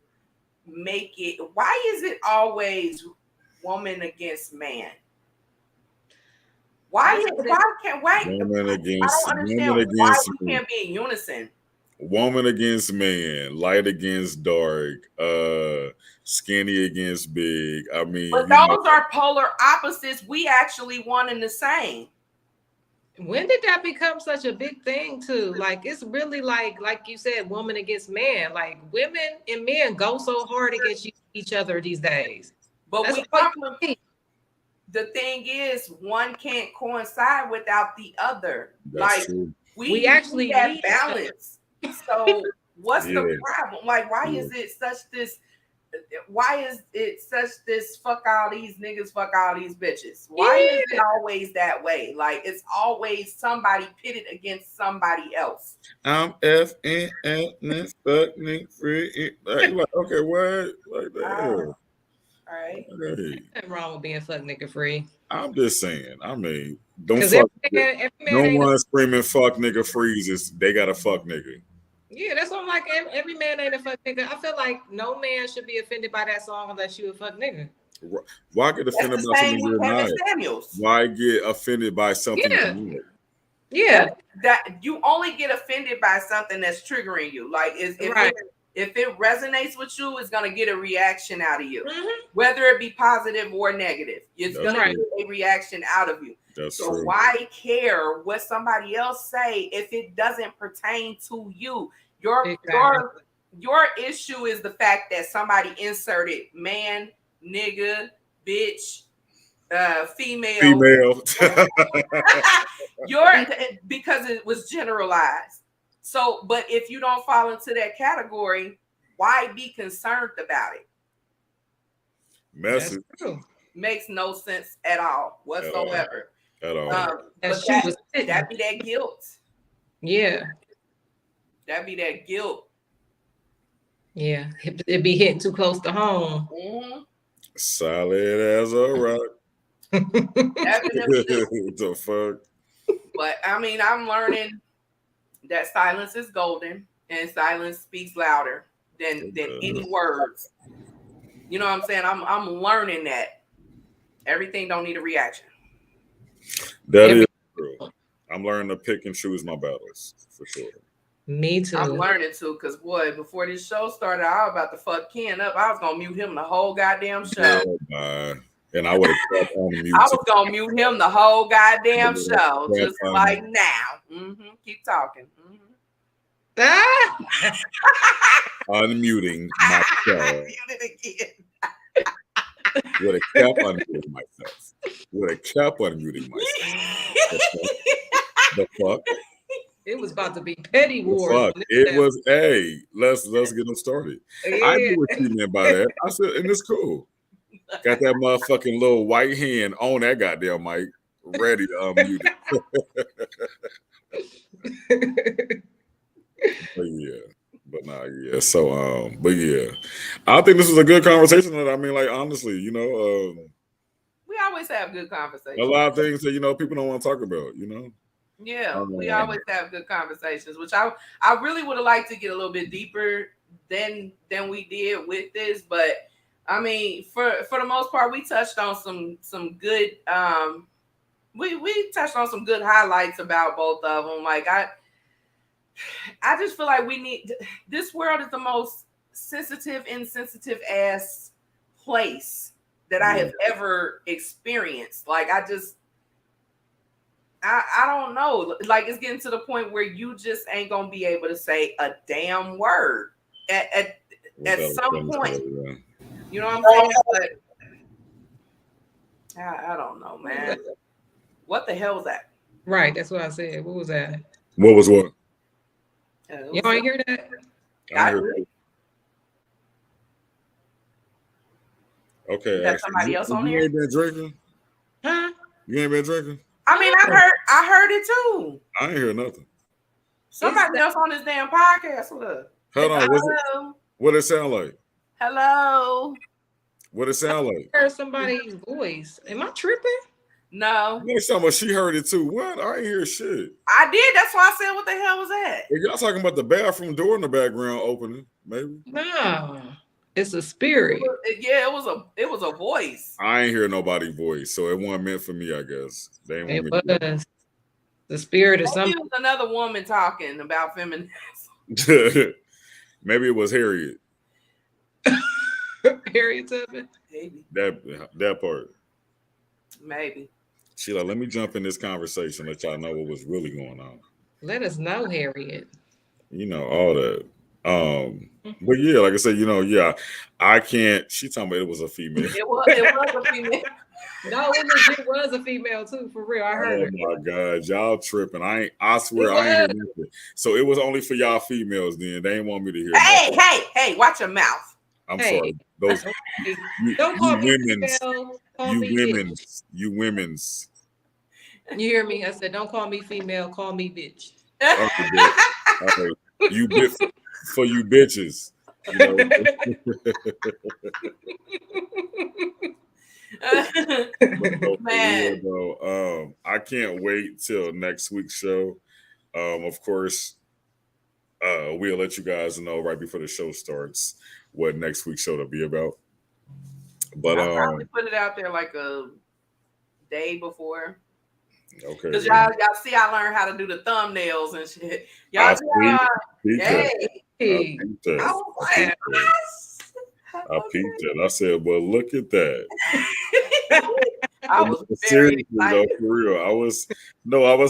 make it. Why is it always woman against man? Why Woman I against don't understand woman why against we can't be in unison. woman against man, light against dark, skinny against big. I mean, But those are polar opposites. We actually one and the same. When did that become such a big thing too? Like it's really like you said, woman against man. Like women and men go so hard against each other these days. But the thing is, one can't coincide without the other. That's like true. we actually have balance. So what's the problem? Like, why is it such this? Why is it such this? Fuck all these niggas, fuck all these bitches. Why is it always that way? Like it's always somebody pitted against somebody else. I'm F-N-F, fucking free. Like, okay, what? Like that. All right. Nothing wrong with being fuck nigga free. I'm just saying. I mean, don't fuck. No one screaming fuck nigga freezes. They got a fuck nigga. Yeah, that's what I'm like. Every man ain't a fuck nigga. I feel like no man should be offended by that song unless you a fuck nigga. Why get offended by something you're not? Why get offended by something? Yeah. That you only get offended by something that's triggering you. Like if it resonates with you, it's gonna get a reaction out of you, whether it be positive or negative. It's gonna get a reaction out of you. So why care what somebody else say if it doesn't pertain to you? Your issue is the fact that somebody inserted man, nigga, bitch, female. Because it was generalized. So, but if you don't fall into that category, why be concerned about it? Message makes no sense at all whatsoever. At all. But that be that guilt. Yeah. That be that guilt. Yeah. It be hitting too close to home. Solid as a rock. The fuck? But I mean, I'm learning that silence is golden and silence speaks louder than any words. You know what I'm saying? I'm learning that everything don't need a reaction. That is true. I'm learning to pick and choose my battles for sure. Me too. I'm learning to, because boy, before this show started, I was about to fuck Ken up. I was gonna mute him the whole goddamn show. And I would have kept on mute. I was gonna mute him the whole goddamn show, just like now. Keep talking. Unmuting myself. Would have kept unmuting myself. The fuck? It was about to be petty war. It was. Hey, let's get them started. Yeah. I knew what you meant by that. I said, and it's cool. Got that motherfucking little white hand on that goddamn mic, ready to unmute it. So, but yeah, I think this was a good conversation. I mean, like, honestly, we always have good conversations. A lot of things that people don't want to talk about. Yeah, we always have good conversations, which I really would have liked to get a little bit deeper than we did with this, but I mean, for the most part, we touched on some good we touched on some good highlights about both of them. Like I just feel like we need, this world is the most sensitive, insensitive ass place that I have ever experienced. Like I don't know. Like it's getting to the point where you just ain't gonna be able to say a damn word at some point. You know what I'm saying? But I don't know, man. What the hell was that? Right, that's what I said. What was that? What was what? You ain't hear that? I heard it. Okay, got somebody else on you there? ain't been drinking? Huh? You ain't been drinking? I mean, I heard it too. I ain't hear nothing. Somebody else on this damn podcast with us. Hold on, Hello. what it sound like? Hello. What it sound like? I heard somebody's voice. Am I tripping? No. Next time she heard it too. What? I ain't hear shit. I did. That's why I said, what the hell was that? Hey, y'all talking about the bathroom door in the background opening? Maybe. No, it's a spirit. It was a voice. I ain't hear nobody's voice, so it wasn't meant for me. I guess they ain't It want me was the spirit of Maybe something. it was another woman talking about feminism. to. Maybe it was Harriet. Harriet Tubman. Maybe. That part. Maybe. Sheila, let me jump in this conversation, let y'all know what was really going on. Let us know, Harriet. You know, all that. But yeah, like I said, yeah, I can't. She talking about it was a female. It was a female. No, it was a female too, for real. I heard her. Oh my God, y'all tripping. I swear I ain't hear nothing. So it was only for y'all females then. They ain't want me to hear nothing. Hey, watch your mouth. I'm sorry. Those don't call me women's, female. Call you me women's, bitch. you women's. You hear me? I said, don't call me female, call me bitch. Okay, you bit for you bitches. You know? Man. I can't wait till next week's show. Of course, we'll let you guys know right before the show starts what next week's show to be about. But I'll probably put it out there like a day before. Okay. Because y'all see, I learned how to do the thumbnails and shit. I peeped that. I peeped it. I said, well, look at that. I was seriously though, for real. I was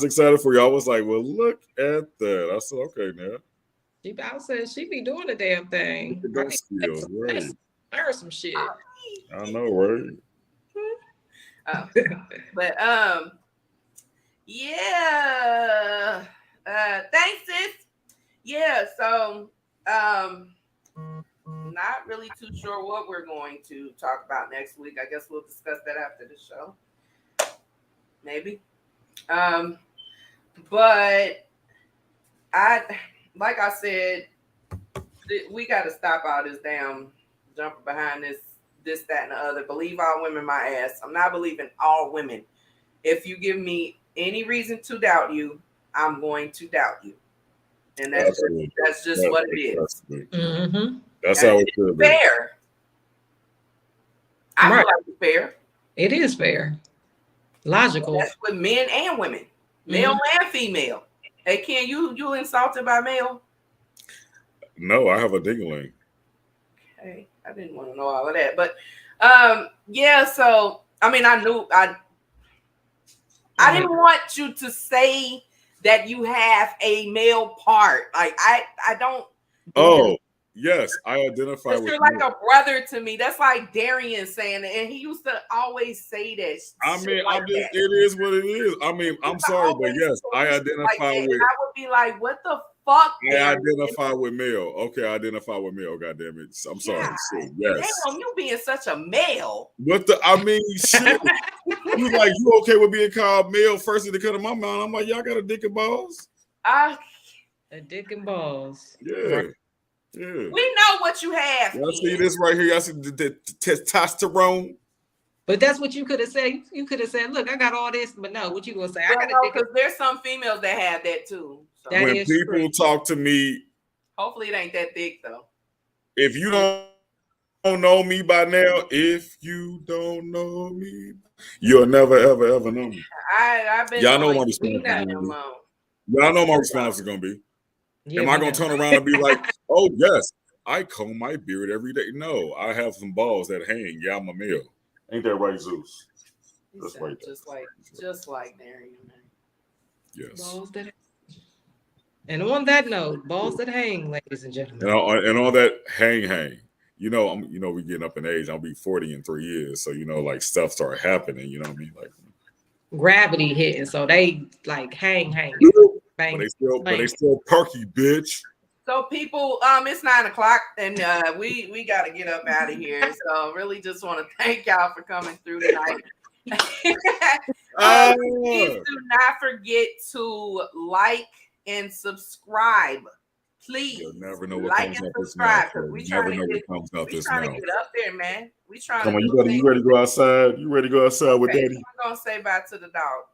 excited for you. I was like, well, look at that. I said, okay, now. I said she be doing the damn thing. Look at those skills, right? Learn some shit. I know, right? But yeah. Thanks, sis. Yeah, so not really too sure what we're going to talk about next week. I guess we'll discuss that after the show. Maybe. But like I said, we got to stop all this damn jumping behind this, that, and the other. Believe all women my ass. I'm not believing all women. If you give me any reason to doubt you, I'm going to doubt you. And that's just what it is. Mm-hmm. That's how it should be. Fair. I feel like it's fair. It is fair. Logical. That's with men and women. Male and female. Hey, Ken, you insulted by male? No, I have a ding-a-ling. Okay. I didn't want to know all of that. But yeah, so I mean, I didn't want you to say that you have a male part. Like I don't. Oh, yes, I identify with. You're like a brother to me. That's like Darian saying it, and he used to always say that. I mean, it is what it is. I mean, I'm sorry, but yes, I identify with. And I would be like, "What the fuck?" I identify with male. Okay, I identify with male. God damn it! I'm sorry. Shit, yes. Damn, you being such a male. What the? I mean, shit. You like you okay with being called male first in the cut of my mind? I'm like, y'all got a dick and balls? A dick and balls. Yeah. Right. Yeah. We know what you have. Y'all see this right here? Y'all see the testosterone? But that's what you could have said. You could have said, "Look, I got all this," but no. What you gonna say? I got a dick. Because there's some females that have that too. So. When people true. talk to me, hopefully it ain't that thick though. If you don't know me by now, if you don't know me, you'll never ever know me. I've been. Y'all know my response. Y'all know my response is gonna be. Yeah, am I gonna turn around and be like, "Oh yes, I comb my beard every day"? No, I have some balls that hang. Yeah, I'm a male. Ain't that right, Zeus? Just like Darian. Yes. Balls that. And on that note, balls that hang, ladies and gentlemen. And all that hang. We getting up in age. I'll be 40 in 3 years, so like stuff start happening. You know what I mean? Like, gravity hitting, so they like hang. But they still perky, bitch. So people, it's 9:00 and we gotta get up out of here. So really just want to thank y'all for coming through tonight. Please do not forget to like and subscribe. Please. You'll never know what like comes and out this subscribe, mouth. because we Never know get, what comes out this trying mouth. to get up there, man. We trying Come to on, you ready to go outside? You ready to go outside with Daddy? I'm gonna say bye to the dog.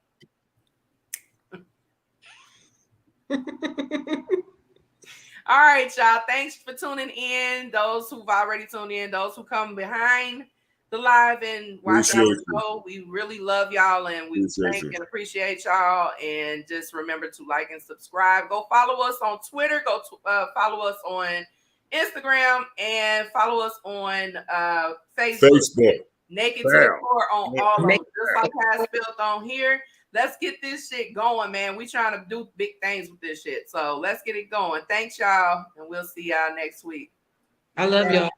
All right, y'all. Thanks for tuning in. Those who've already tuned in, those who come behind the live and watch our show, we really love y'all, and we thank and appreciate y'all. And just remember to like and subscribe. Go follow us on Twitter. Go follow us on Instagram, and follow us on Facebook. Naked to the Core on all of them, just like how it's spelled on here. Let's get this shit going, man. We trying to do big things with this shit. So let's get it going. Thanks, y'all. And we'll see y'all next week. I love y'all.